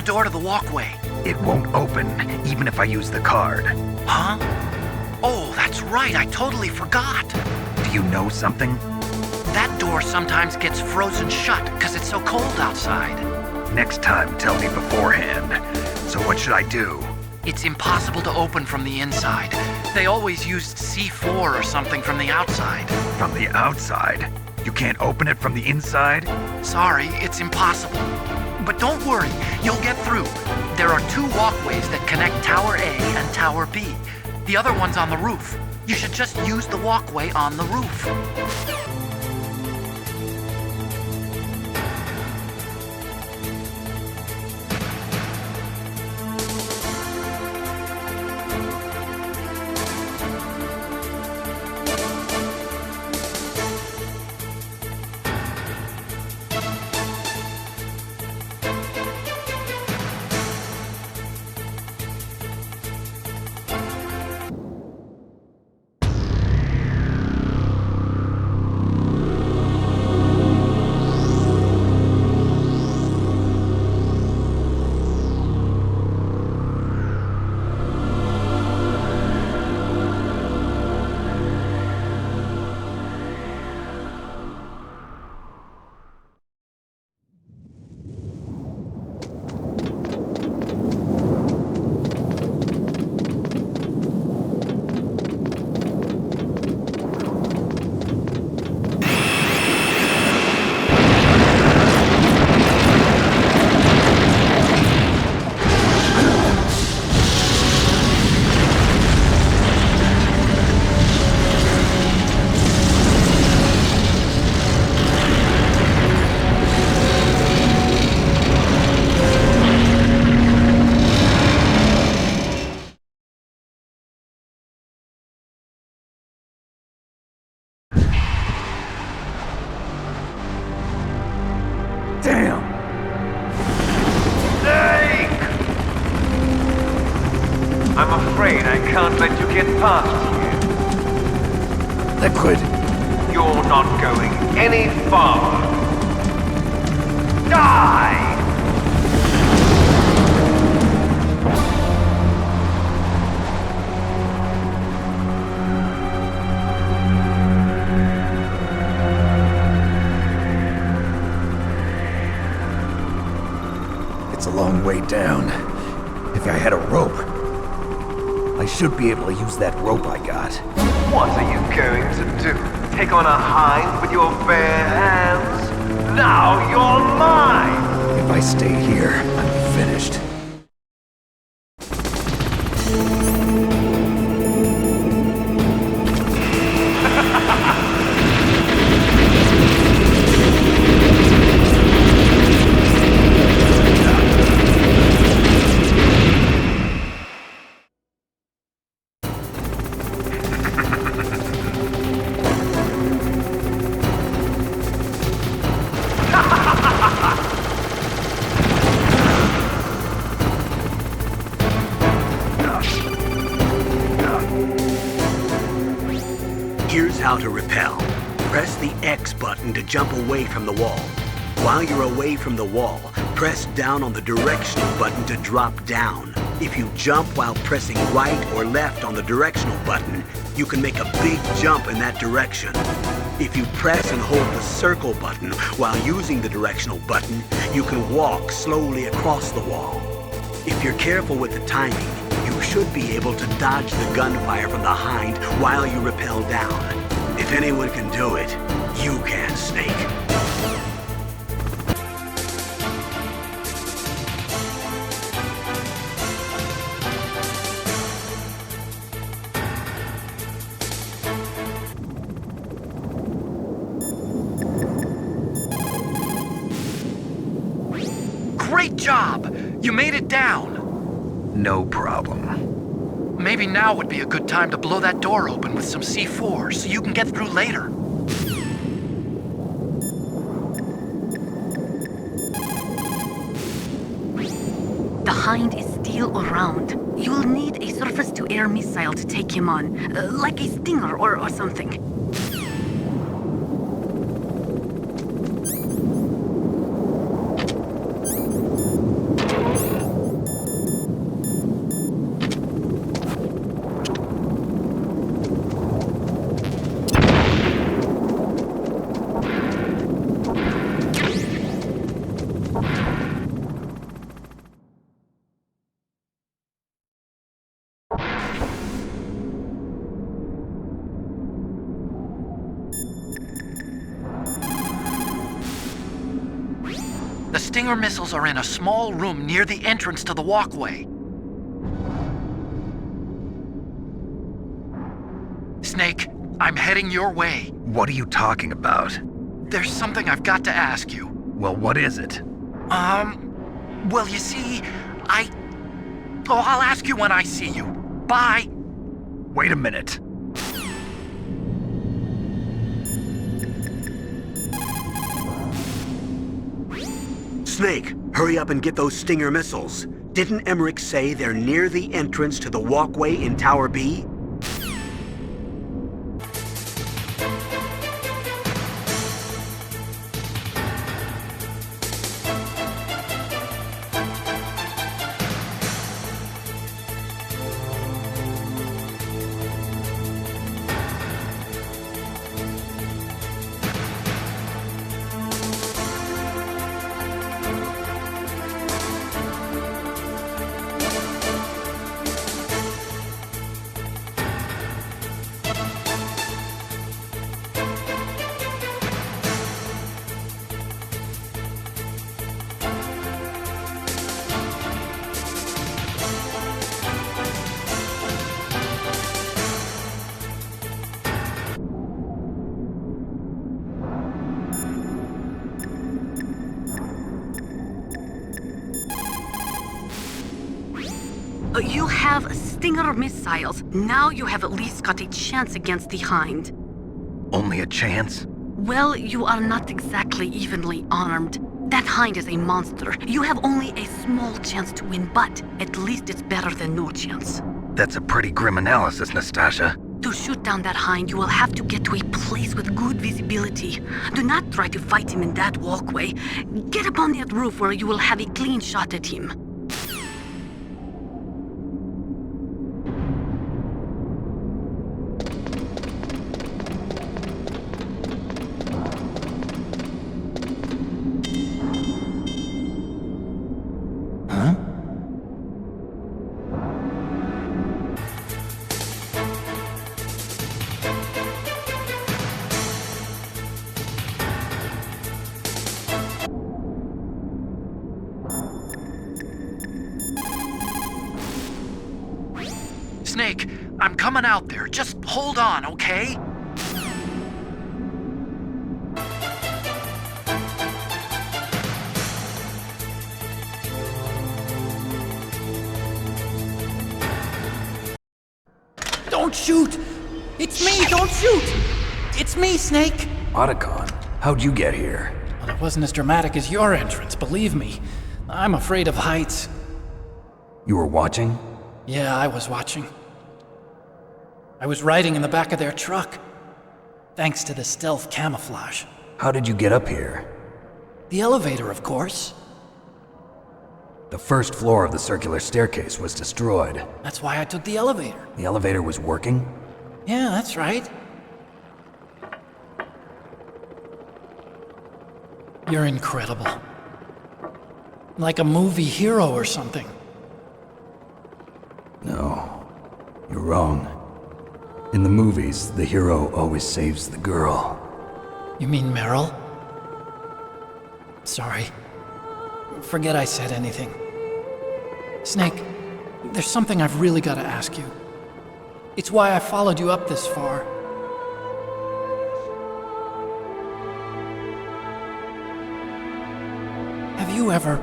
door to the walkway. It won't open, even if I use the card. Huh? Oh, that's right, I totally forgot. Do you know something? That door sometimes gets frozen shut because it's so cold outside. Next time, tell me beforehand. So what should I do? It's impossible to open from the inside. They always used C4 or something from the outside. From the outside? You can't open it from the inside? Sorry, it's impossible. But don't worry, you'll get through. There are 2 walkways that connect Tower A and Tower B. The other one's on the roof. You should just use the walkway on the roof. Damn! Snake! I'm afraid I can't let you get past here. Liquid! You're not going any farther. Die! It's a long way down. If I had a rope, I should be able to use that rope I got. What are you going to do? Take on a hind with your bare hands? Now you're mine! If I stay here, I'm finished. Here's how to repel. Press the X button to jump away from the wall. While you're away from the wall, press down on the directional button to drop down. If you jump while pressing right or left on the directional button, you can make a big jump in that direction. If you press and hold the circle button while using the directional button, you can walk slowly across the wall. If you're careful with the timing, you should be able to dodge the gunfire from the hind while you rappel down. If anyone can do it, you can, Snake. Great job! You made it down! No problem. Maybe now would be a good time to blow that door open with some C4 so you can get through later. The Hind is still around. You'll need a surface-to-air missile to take him on, like a Stinger or something. The Stinger missiles are in a small room near the entrance to the walkway. Snake, I'm heading your way. What are you talking about? There's something I've got to ask you. Well, what is it? Well, you see, I'll ask you when I see you. Bye. Wait a minute. Snake, hurry up and get those Stinger missiles. Didn't Emmerich say they're near the entrance to the walkway in Tower B? You have Stinger missiles. Now you have at least got a chance against the Hind. Only a chance? Well, you are not exactly evenly armed. That Hind is a monster. You have only a small chance to win, but at least it's better than no chance. That's a pretty grim analysis, Nastasha. To shoot down that Hind, you will have to get to a place with good visibility. Do not try to fight him in that walkway. Get up on that roof where you will have a clean shot at him. Snake, I'm coming out there. Just hold on, okay? Don't shoot! It's me, don't shoot! It's me, Snake! Otacon, how'd you get here? Well, it wasn't as dramatic as your entrance, believe me. I'm afraid of heights. You were watching? Yeah, I was watching. I was riding in the back of their truck, thanks to the stealth camouflage. How did you get up here? The elevator, of course. The first floor of the circular staircase was destroyed. That's why I took the elevator. The elevator was working? Yeah, that's right. You're incredible. Like a movie hero or something. No, you're wrong. In the movies, the hero always saves the girl. You mean Meryl? Sorry. Forget I said anything. Snake, there's something I've really got to ask you. It's why I followed you up this far. Have you ever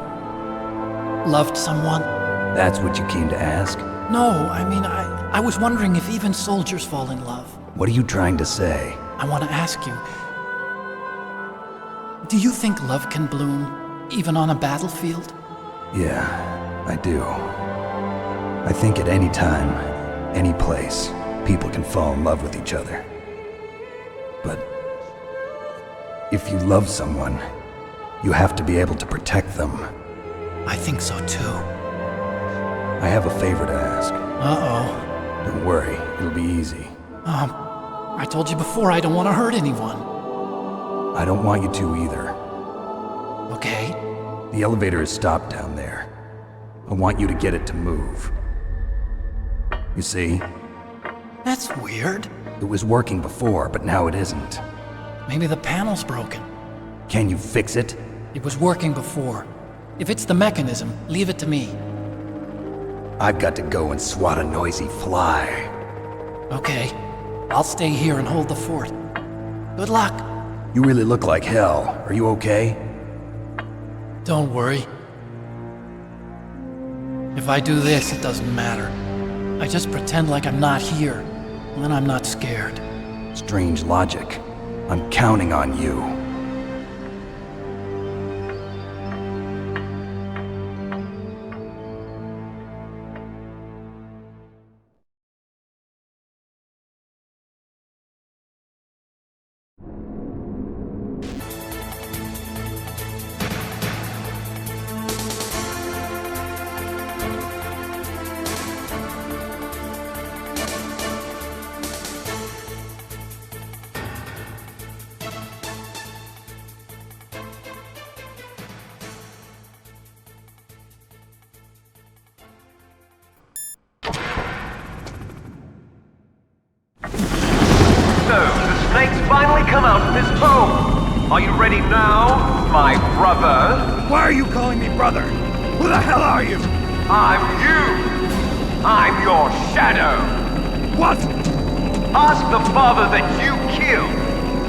loved someone? That's what you came to ask? No, I mean, I was wondering if even soldiers fall in love. What are you trying to say? I want to ask you, do you think love can bloom, even on a battlefield? Yeah, I do. I think at any time, any place, people can fall in love with each other. But if you love someone, you have to be able to protect them. I think so too. I have a favor to ask. Uh-oh. Don't worry, it'll be easy. I told you before I don't want to hurt anyone. I don't want you to either. Okay. The elevator is stopped down there. I want you to get it to move. You see? That's weird. It was working before, but now it isn't. Maybe the panel's broken. Can you fix it? It was working before. If it's the mechanism, leave it to me. I've got to go and swat a noisy fly. Okay. I'll stay here and hold the fort. Good luck. You really look like hell. Are you okay? Don't worry. If I do this, it doesn't matter. I just pretend like I'm not here, and then I'm not scared. Strange logic. I'm counting on you. Finally come out of this hole! Are you ready now, my brother? Why are you calling me brother? Who the hell are you? I'm you! I'm your shadow! What? Ask the father that you killed!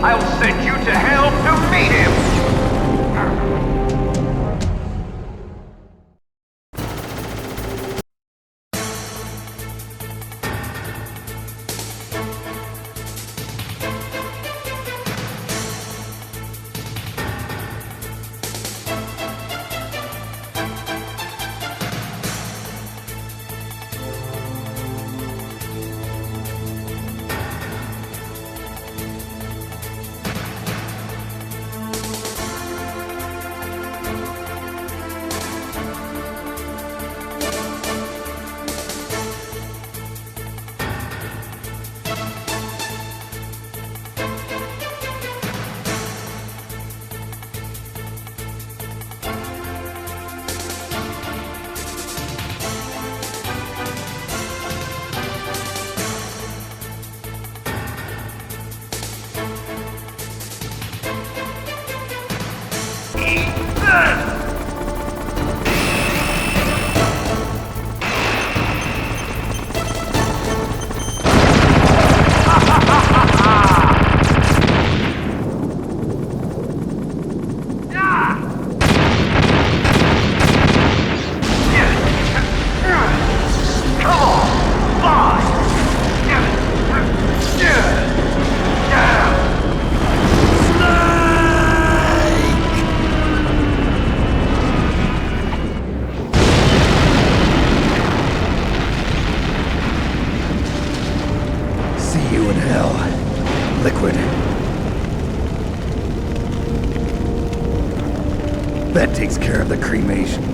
I'll send you to hell to meet him! Liquid. That takes care of the cremation.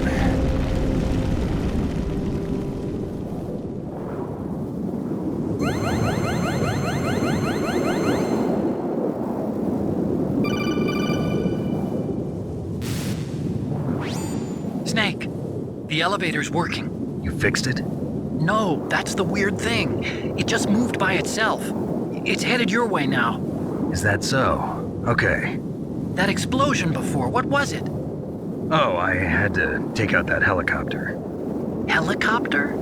Snake, the elevator's working. You fixed it? No, that's the weird thing. It just moved by itself. It's headed your way now. Is that so? Okay. That explosion before, what was it? Oh, I had to take out that helicopter. Helicopter?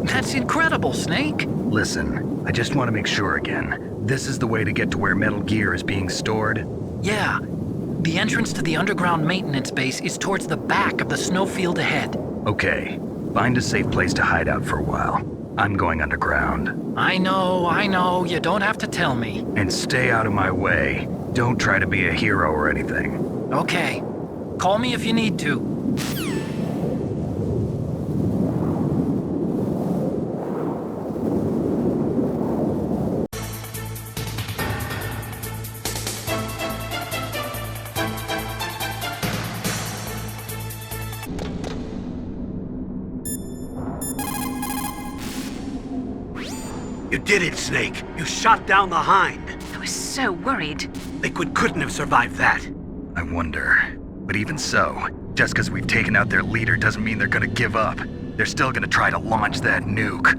That's incredible, Snake. Listen, I just want to make sure again. This is the way to get to where Metal Gear is being stored? Yeah. The entrance to the underground maintenance base is towards the back of the snowfield ahead. Okay. Find a safe place to hide out for a while. I'm going underground. I know. You don't have to tell me. And stay out of my way. Don't try to be a hero or anything. Okay. Call me if you need to. You did it, Snake. You shot down the Hind. I was so worried. Liquid couldn't have survived that. I wonder. But even so, just because we've taken out their leader doesn't mean they're gonna give up. They're still gonna try to launch that nuke.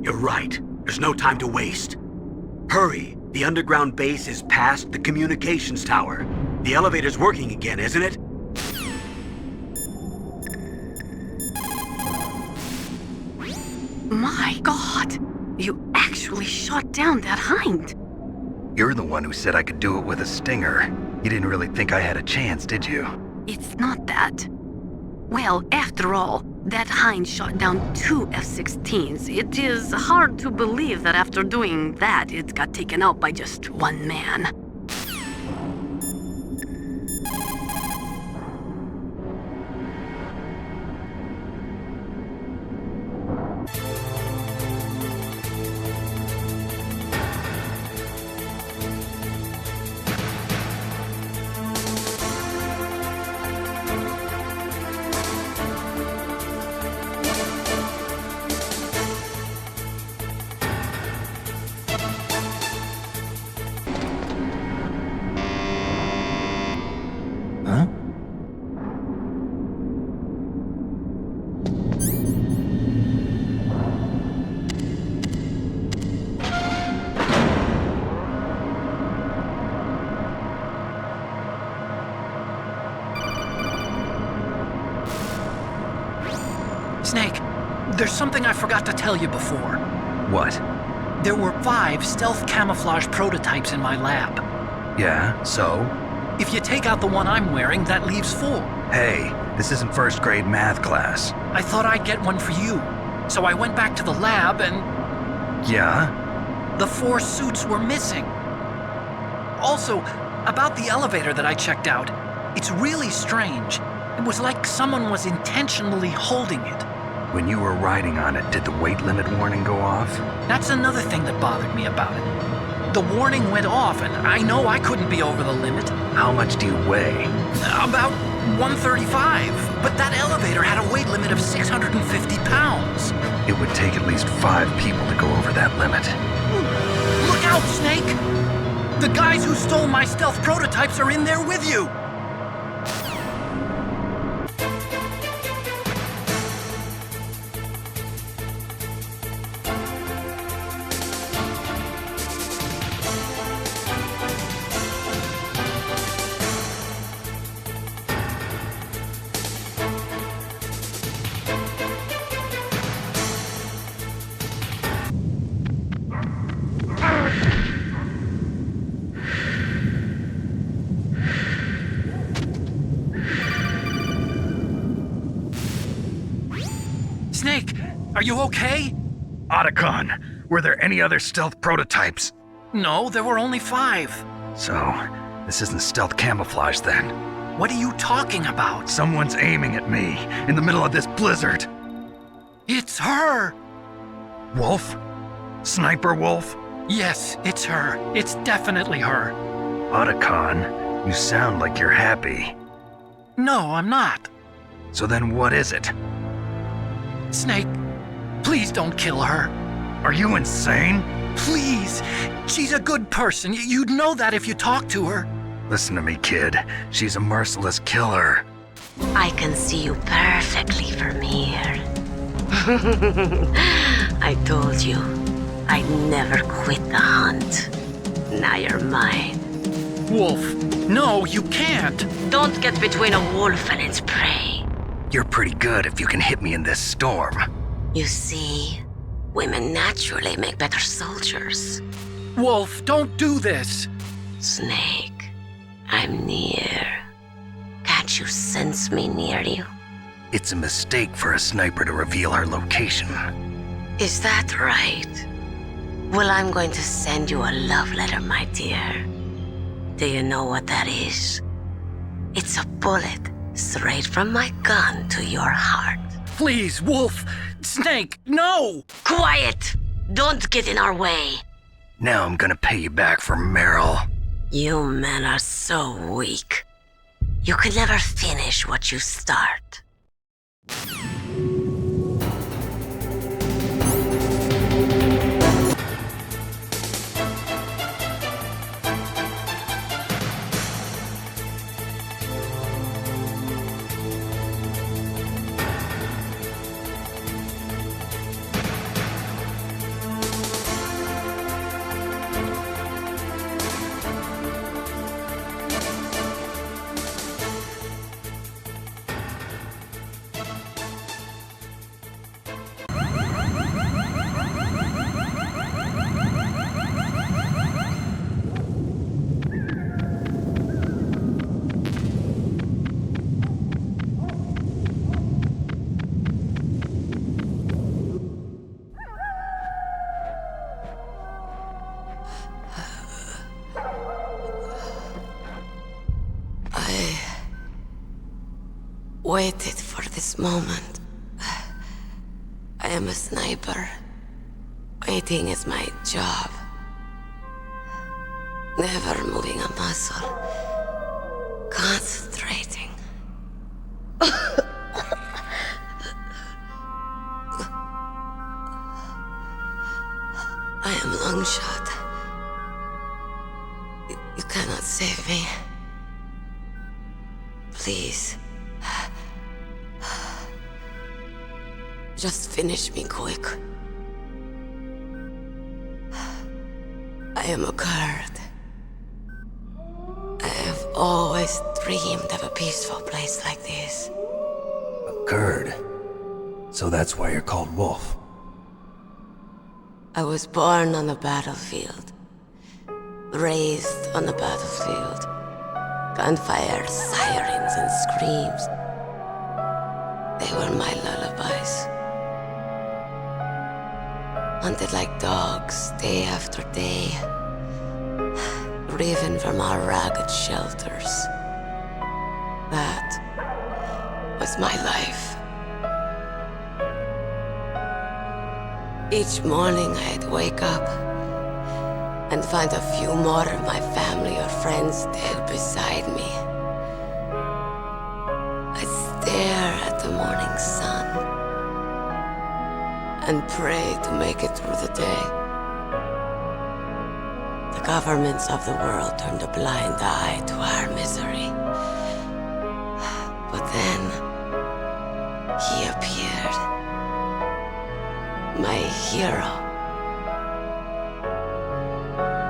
You're right. There's no time to waste. Hurry. The underground base is past the communications tower. The elevator's working again, isn't it? my God! You actually shot down that hind! You're the one who said I could do it with a stinger. You didn't really think I had a chance, did you? It's not that. Well, after all, that hind shot down 2 F-16s. It is hard to believe that after doing that, it got taken out by just one man. Huh? Snake, there's something I forgot to tell you before. What? There were 5 stealth camouflage prototypes in my lab. Yeah, so? If you take out the one I'm wearing, that leaves 4. Hey, this isn't first grade math class. I thought I'd get one for you. So I went back to the lab and Yeah? the 4 suits were missing. Also, about the elevator that I checked out, it's really strange. It was like someone was intentionally holding it. When you were riding on it, did the weight limit warning go off? That's another thing that bothered me about it. The warning went off, and I know I couldn't be over the limit. How much do you weigh? About 135, but that elevator had a weight limit of 650 pounds. It would take at least 5 people to go over that limit. Look out, Snake! The guys who stole my stealth prototypes are in there with you! Snake, are you okay? Otacon, were there any other stealth prototypes? No, there were only 5. So, this isn't stealth camouflage then. What are you talking about? Someone's aiming at me in the middle of this blizzard. It's her! Wolf? Sniper Wolf? Yes, it's her. It's definitely her. Otacon, you sound like you're happy. No, I'm not. So then what is it? Snake, please don't kill her. Are you insane? Please. She's a good person. You'd know that if you talked to her. Listen to me, kid. She's a merciless killer. I can see you perfectly from here. I told you, I'd never quit the hunt. Now you're mine. Wolf, no, you can't. Don't get between a wolf and its prey. You're pretty good if you can hit me in this storm. You see, women naturally make better soldiers. Wolf, don't do this. Snake, I'm near. Can't you sense me near you? It's a mistake for a sniper to reveal her location. Is that right? Well, I'm going to send you a love letter, my dear. Do you know what that is? It's a bullet straight from my gun to your heart. Please, Wolf. Snake, no! Quiet! Don't get in our way. Now I'm gonna pay you back for Meryl. You men are so weak. You can never finish what you start. waited for this moment. I am a sniper. Waiting is my job. Never moving a muscle. Concentrating. I am Longshot. You cannot save me. Please. Just finish me quick. I am a Kurd. I have always dreamed of a peaceful place like this. A Kurd? So that's why you're called Wolf. I was born on the battlefield. Raised on the battlefield. Gunfire, sirens, and screams. They were my lullabies. Hunted like dogs, day after day. Driven from our ragged shelters. That was my life. Each morning I'd wake up and find a few more of my family or friends dead beside me. I'd stare at the morning sun and pray to make it through the day. The governments of the world turned a blind eye to our misery. But then, he appeared. My hero.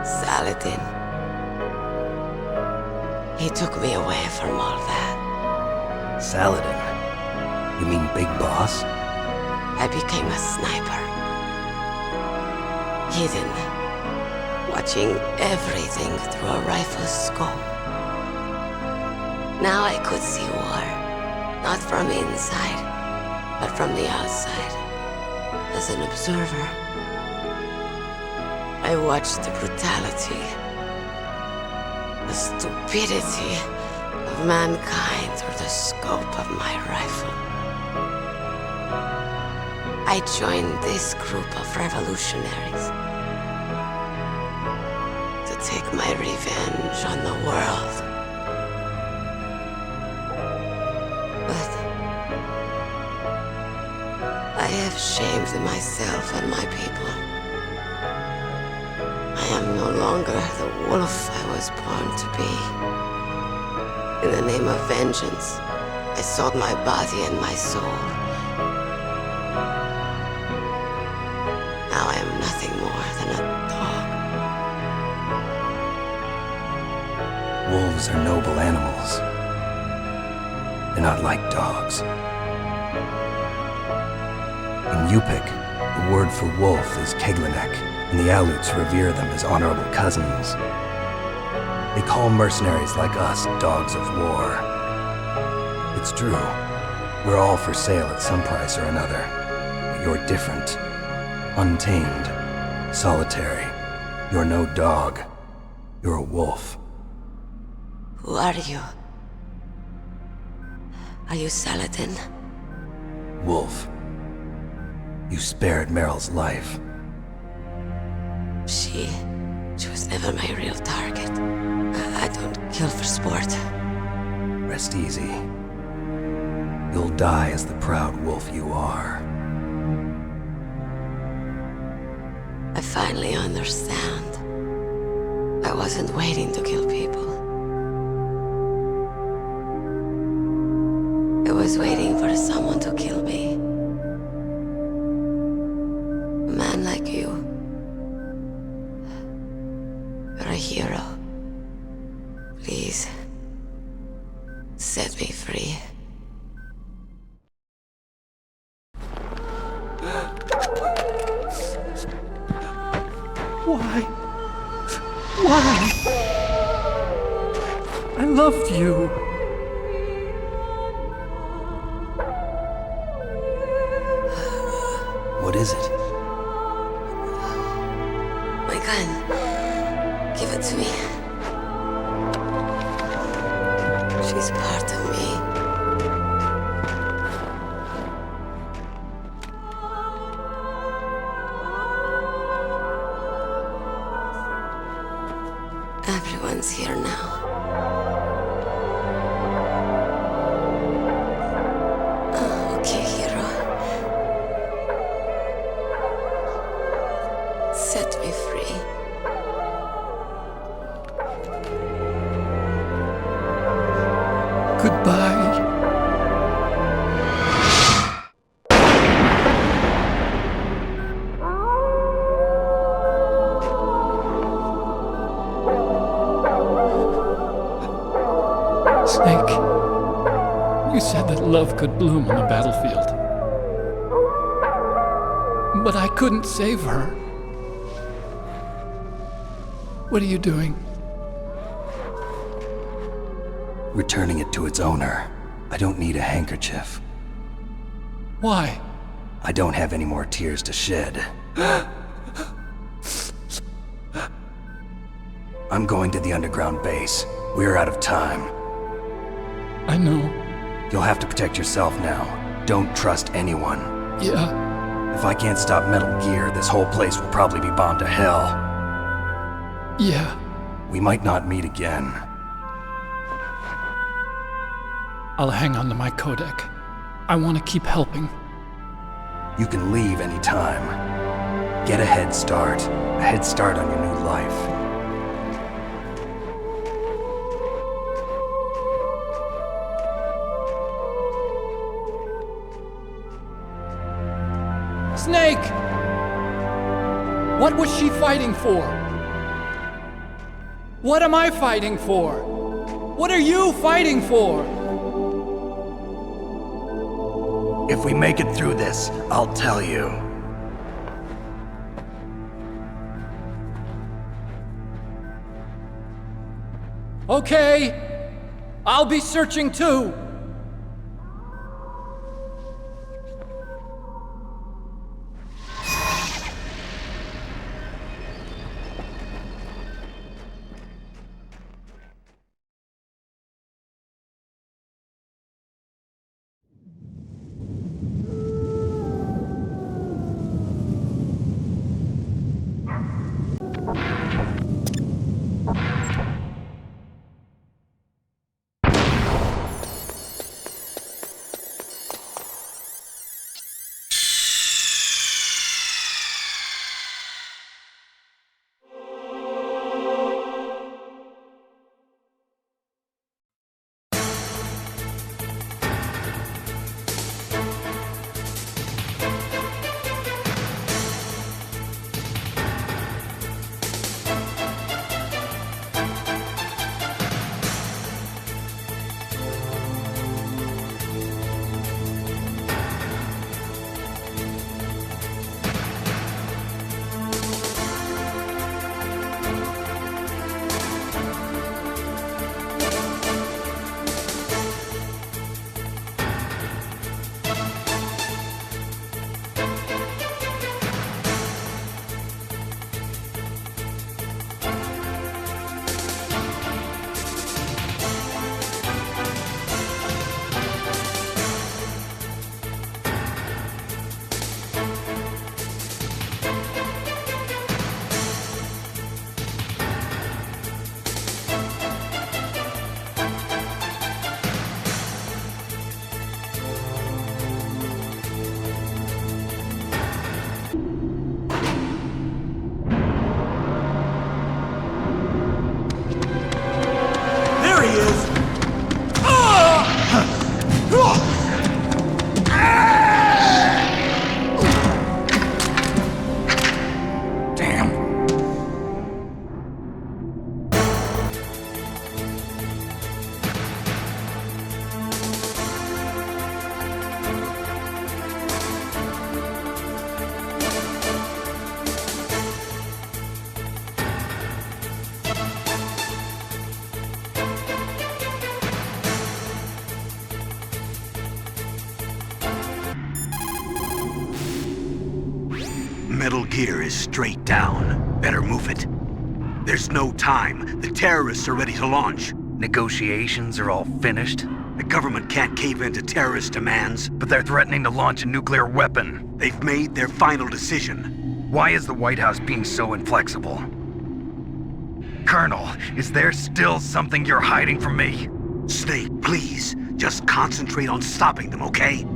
Saladin. He took me away from all that. Saladin? You mean Big Boss? I became a sniper. Hidden. Watching everything through a rifle's scope. Now I could see war. Not from inside, but from the outside. As an observer. I watched the brutality, the stupidity of mankind through the scope of my rifle. I joined this group of revolutionaries to take my revenge on the world. But I have shamed myself and my people. I am no longer the wolf I was born to be. In the name of vengeance, I sold my body and my soul. Now I am nothing more than a dog. Wolves are noble animals. They're not like dogs. In Yupik, the word for wolf is Keglenek, and the Aleuts revere them as honorable cousins. They call mercenaries like us dogs of war. It's true, we're all for sale at some price or another, but you're different. Untamed, solitary. You're no dog. You're a wolf. Who are you? Are you Saladin? Wolf. You spared Meryl's life. She was never my real target. I don't kill for sport. Rest easy. You'll die as the proud wolf you are. I finally understand. I wasn't waiting to kill people. I was waiting for someone to kill me. A man like you. You're a hero. Please, set me free. Why? Why? I loved you. What is it? My gun. Give it to me. She's part of me. Goodbye. Snake, you said that love could bloom on the battlefield. But I couldn't save her. What are you doing? Returning it to its owner. I don't need a handkerchief. Why? I don't have any more tears to shed. I'm going to the underground base. We're out of time. I know. You'll have to protect yourself now. Don't trust anyone. Yeah. If I can't stop Metal Gear, this whole place will probably be bombed to hell. Yeah. We might not meet again. I'll hang on to my codec. I want to keep helping. You can leave anytime. Get a head start. A head start on your new life. Snake! What was she fighting for? What am I fighting for? What are you fighting for? If we make it through this, I'll tell you. Okay. I'll be searching too. Metal Gear is straight down. Better move it. There's no time. The terrorists are ready to launch. Negotiations are all finished, The government can't cave in to terrorist demands. but they're threatening to launch a nuclear weapon. They've made their final decision. Why is the White House being so inflexible? Colonel, is there still something you're hiding from me? Snake, please, just concentrate on stopping them, okay?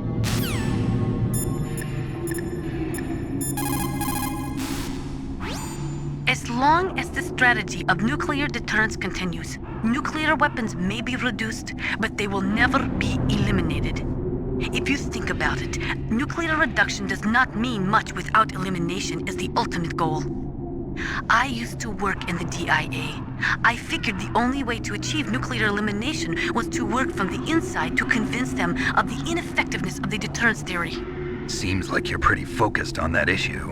As long as the strategy of nuclear deterrence continues, nuclear weapons may be reduced, but they will never be eliminated. If you think about it, nuclear reduction does not mean much without elimination as the ultimate goal. I used to work in the DIA. I figured the only way to achieve nuclear elimination was to work from the inside to convince them of the ineffectiveness of the deterrence theory. Seems like you're pretty focused on that issue.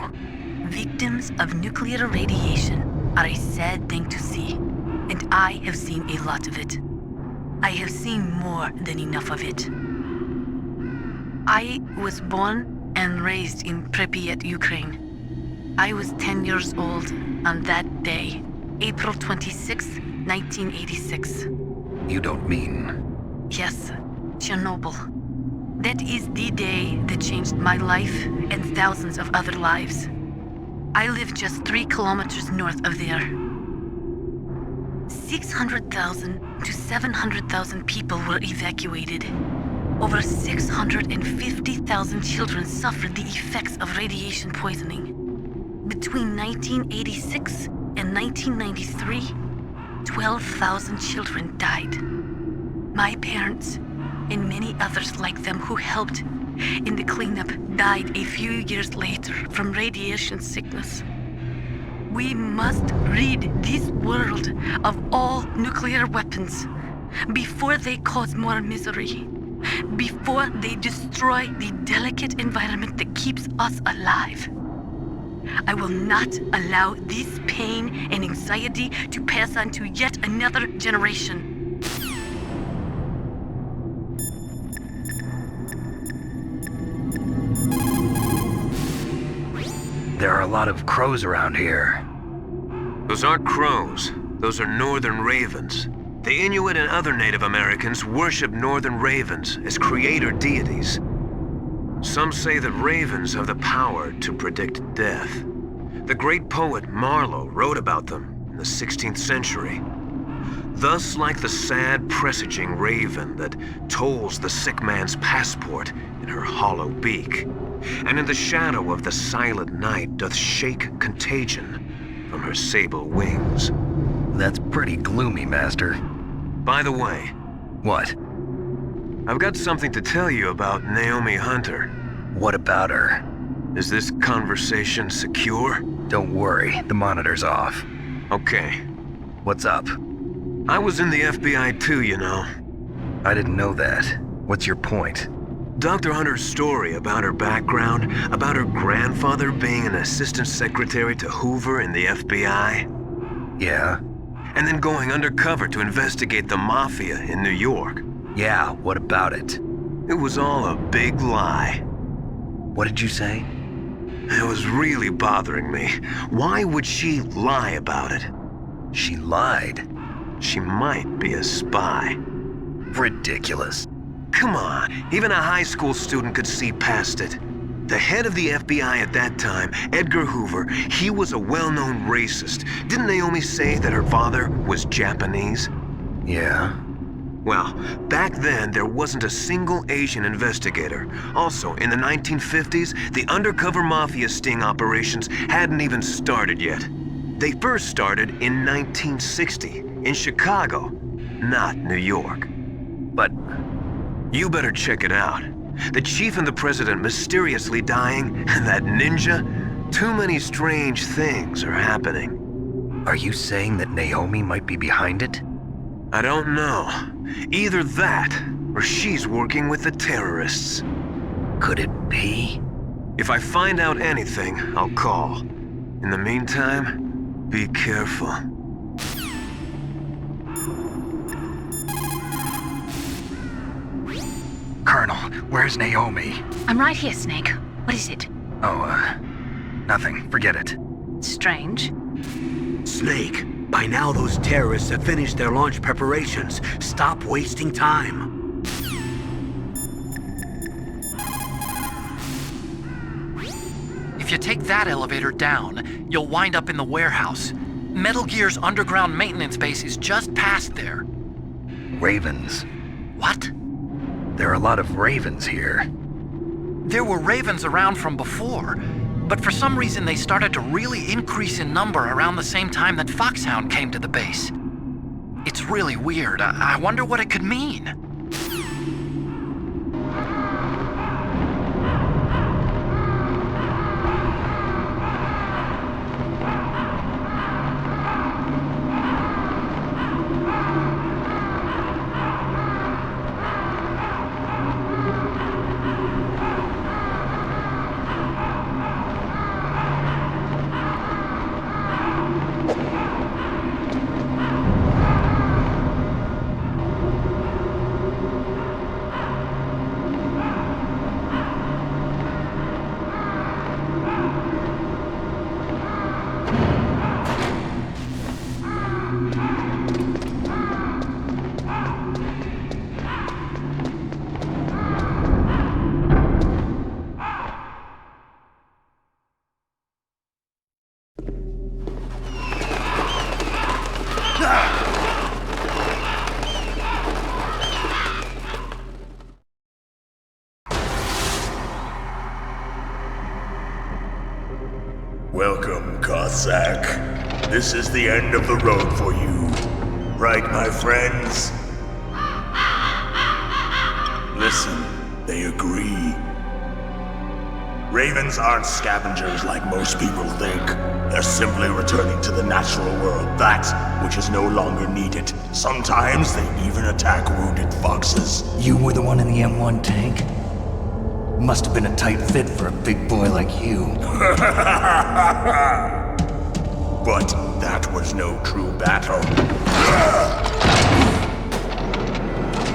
Victims of nuclear radiation are a sad thing to see, and I have seen a lot of it. I have seen more than enough of it. I was born and raised in Pripyat, Ukraine. I was 10 years old on that day, April 26, 1986. You don't mean... Yes, Chernobyl. That is the day that changed my life and thousands of other lives. I live just 3 kilometers north of there. 600,000 to 700,000 people were evacuated. Over 650,000 children suffered the effects of radiation poisoning. Between 1986 and 1993, 12,000 children died. My parents, and many others like them who helped in the cleanup, died a few years later from radiation sickness. We must rid this world of all nuclear weapons before they cause more misery, before they destroy the delicate environment that keeps us alive. I will not allow this pain and anxiety to pass on to yet another generation. There are a lot of crows around here. Those aren't crows. Those are northern ravens. The Inuit and other Native Americans worship northern ravens as creator deities. Some say that ravens have the power to predict death. The great poet Marlowe wrote about them in the 16th century. Thus, like the sad presaging raven that tolls the sick man's passport in her hollow beak, and in the shadow of the silent night doth shake contagion from her sable wings. That's pretty gloomy, Master. By the way, What? I've got something to tell you about Naomi Hunter. What about her? Is this conversation secure? Don't worry, the monitor's off. Okay. What's up? I was in the FBI too, you know. I didn't know that. What's your point? Dr. Hunter's story about her background, about her grandfather being an assistant secretary to Hoover in the FBI, Yeah? and then going undercover to investigate the mafia in New York. Yeah, what about it? It was all a big lie. What did you say? It was really bothering me. Why would she lie about it? She lied. She might be a spy. Ridiculous. Come on, even a high school student could see past it. The head of the FBI at that time, Edgar Hoover, he was a well-known racist. Didn't Naomi say that her father was Japanese? Yeah? Well, back then, there wasn't a single Asian investigator. Also, in the 1950s, the undercover mafia sting operations hadn't even started yet. They first started in 1960, in Chicago, not New York. But You better check it out. The chief and the president mysteriously dying, and that ninja? Too many strange things are happening. are you saying that Naomi might be behind it? I don't know. Either that, or she's working with the terrorists. Could it be? If I find out anything, I'll call. In the meantime, be careful. Colonel, where's Naomi? I'm right here, Snake. What is it? Oh, nothing. Forget it. Strange. Snake, by now those terrorists have finished their launch preparations. Stop wasting time. If you take that elevator down, you'll wind up in the warehouse. Metal Gear's underground maintenance base is just past there. Ravens. What? There are a lot of ravens here. There were ravens around from before, But for some reason, they started to really increase in number around the same time that Foxhound came to the base. It's really weird. I wonder what it could mean. Welcome, Cossack. This is the end of the road for you. Right, my friends? Listen, they agree. Ravens aren't scavengers like most people think. They're simply returning to the natural world, that which is no longer needed. Sometimes they even attack wounded foxes. You were the one in the M1 tank? Must have been a tight fit for a big boy like you. But that was no true battle.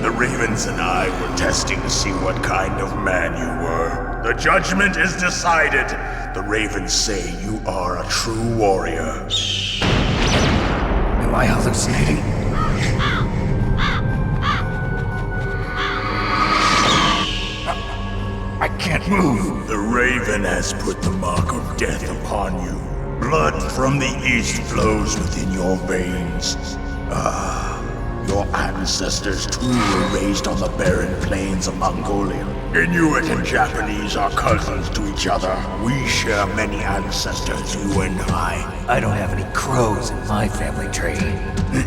The Ravens and I were testing to see what kind of man you were. The judgment is decided. The Ravens say you are a true warrior. Am I hallucinating? I can't move. The Raven has put the mark of death upon you. Blood from the east flows within your veins. Your ancestors too were raised on the barren plains of Mongolia. Inuit and Japanese are cousins to each other. We share many ancestors, you and I. I don't have any crows in my family tree.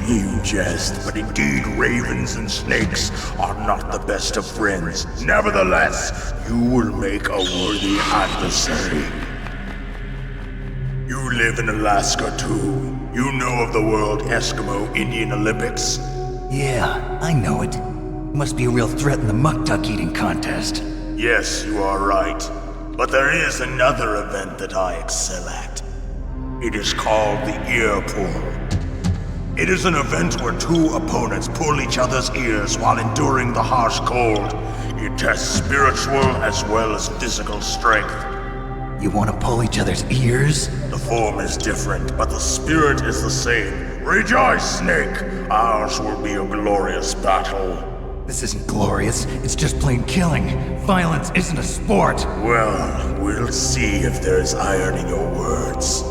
You jest, but indeed ravens and snakes are not the best of friends. Nevertheless, you will make a worthy adversary. You live in Alaska too. You know of the World Eskimo Indian Olympics? Yeah, I know it. Must be a real threat in the muck duck eating contest. Yes, you are right. But there is another event that I excel at. It is called the ear pull. It is an event where two opponents pull each other's ears while enduring the harsh cold. It tests spiritual as well as physical strength. You want to pull each other's ears? The form is different, but the spirit is the same. Rejoice, Snake! Ours will be a glorious battle. This isn't glorious, it's just plain killing. Violence isn't a sport. Well, we'll see if there's iron in your words.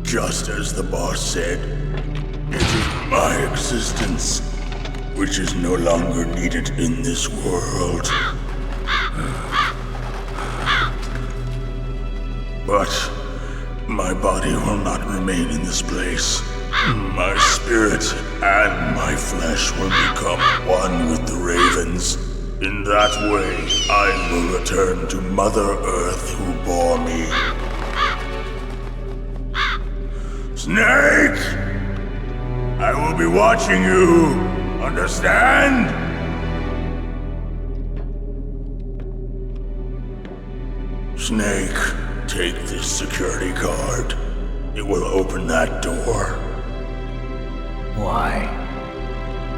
Just as the boss said, it is my existence which is no longer needed in this world. But my body will not remain in this place. My spirit and my flesh will become one with the ravens. In that way, I will return to Mother Earth who bore me. Snake! I will be watching you! Understand? Snake, take this security card. It will open that door. Why?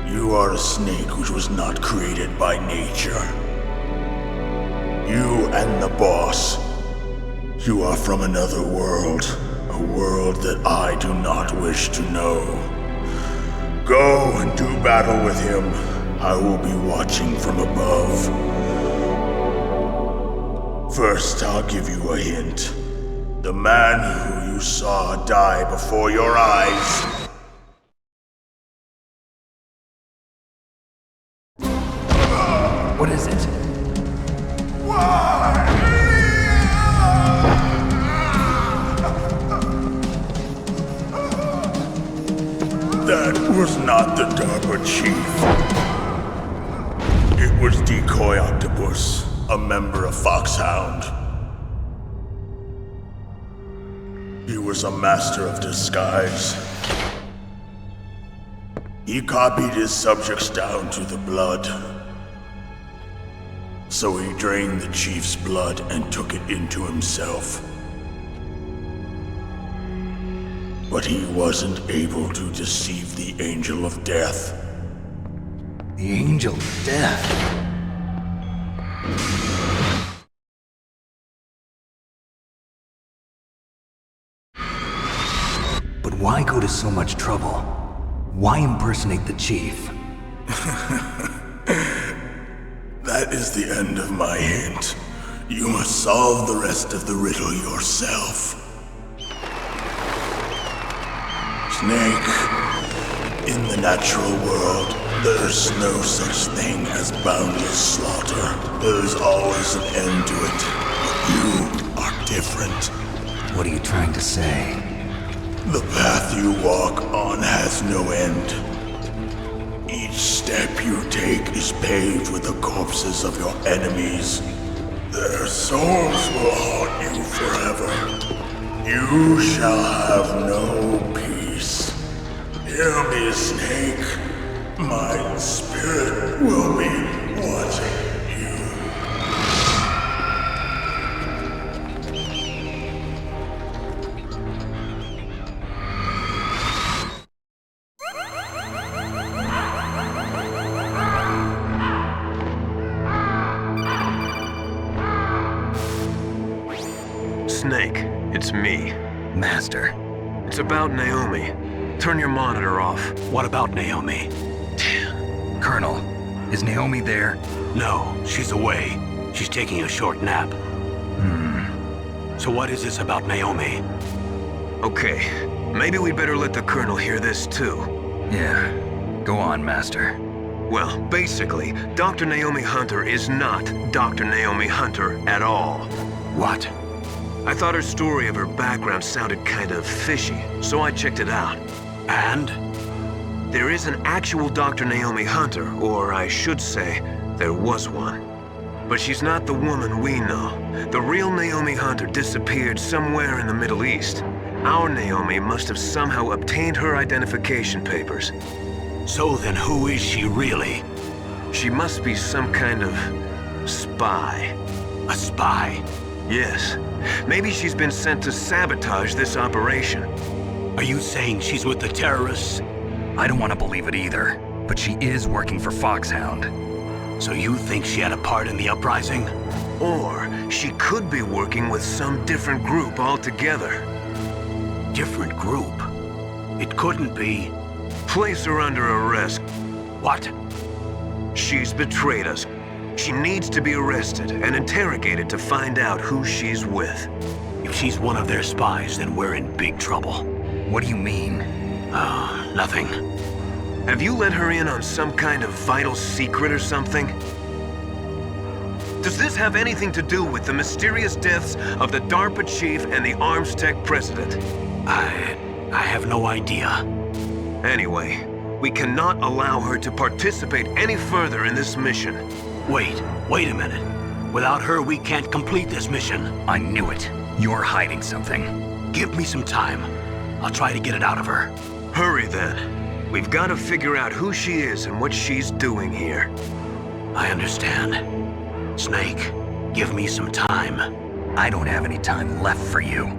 You are a snake which was not created by nature. You and the boss. You are from another world. A world that I do not wish to know. Go and do battle with him. I will be watching from above. First, I'll give you a hint. The man who you saw die before your eyes. What is it? That was not the DARPA chief. It was Decoy Octopus, a member of Foxhound. He was a master of disguise. He copied his subjects down to the blood. So he drained the chief's blood and took it into himself. But he wasn't able to deceive the Angel of Death. The Angel of Death. But why go to so much trouble? Why impersonate the chief? That is the end of my hint. You must solve the rest of the riddle yourself. Snake, in the natural world, there's no such thing as boundless slaughter. There's always an end to it. But you are different. What are you trying to say? The path you walk on has no end. Each step you take is paved with the corpses of your enemies. Their souls will haunt you forever. You shall have no peace. Hear me, Snake. My spirit will be watching you. Snake, it's me. Master. It's about Naomi. Turn your monitor off. What about Naomi? Colonel, is Naomi there? No, she's away. She's taking a short nap. So what is this about Naomi? Okay, maybe we'd better let the Colonel hear this too. Yeah. Go on, Master. Well, basically, Dr. Naomi Hunter is not Dr. Naomi Hunter at all. What? I thought her story of her background sounded kind of fishy, so I checked it out. And? There is an actual Dr. Naomi Hunter, or I should say, there was one. But she's not the woman we know. The real Naomi Hunter disappeared somewhere in the Middle East. Our Naomi must have somehow obtained her identification papers. So then who is she really? She must be some kind of spy. A spy? Yes. Maybe she's been sent to sabotage this operation. Are you saying she's with the terrorists? I don't want to believe it either, but she is working for Foxhound. So you think she had a part in the uprising? Or she could be working with some different group altogether. Different group? It couldn't be. Place her under arrest. What? She's betrayed us. She needs to be arrested and interrogated to find out who she's with. If she's one of their spies, then we're in big trouble. What do you mean? Nothing. Have you let her in on some kind of vital secret or something? Does this have anything to do with the mysterious deaths of the DARPA chief and the Arms Tech president? I have no idea. Anyway, we cannot allow her to participate any further in this mission. Wait a minute. Without her, we can't complete this mission. I knew it. You're hiding something. Give me some time. I'll try to get it out of her. Hurry then. We've got to figure out who she is and what she's doing here. I understand. Snake, give me some time. I don't have any time left for you.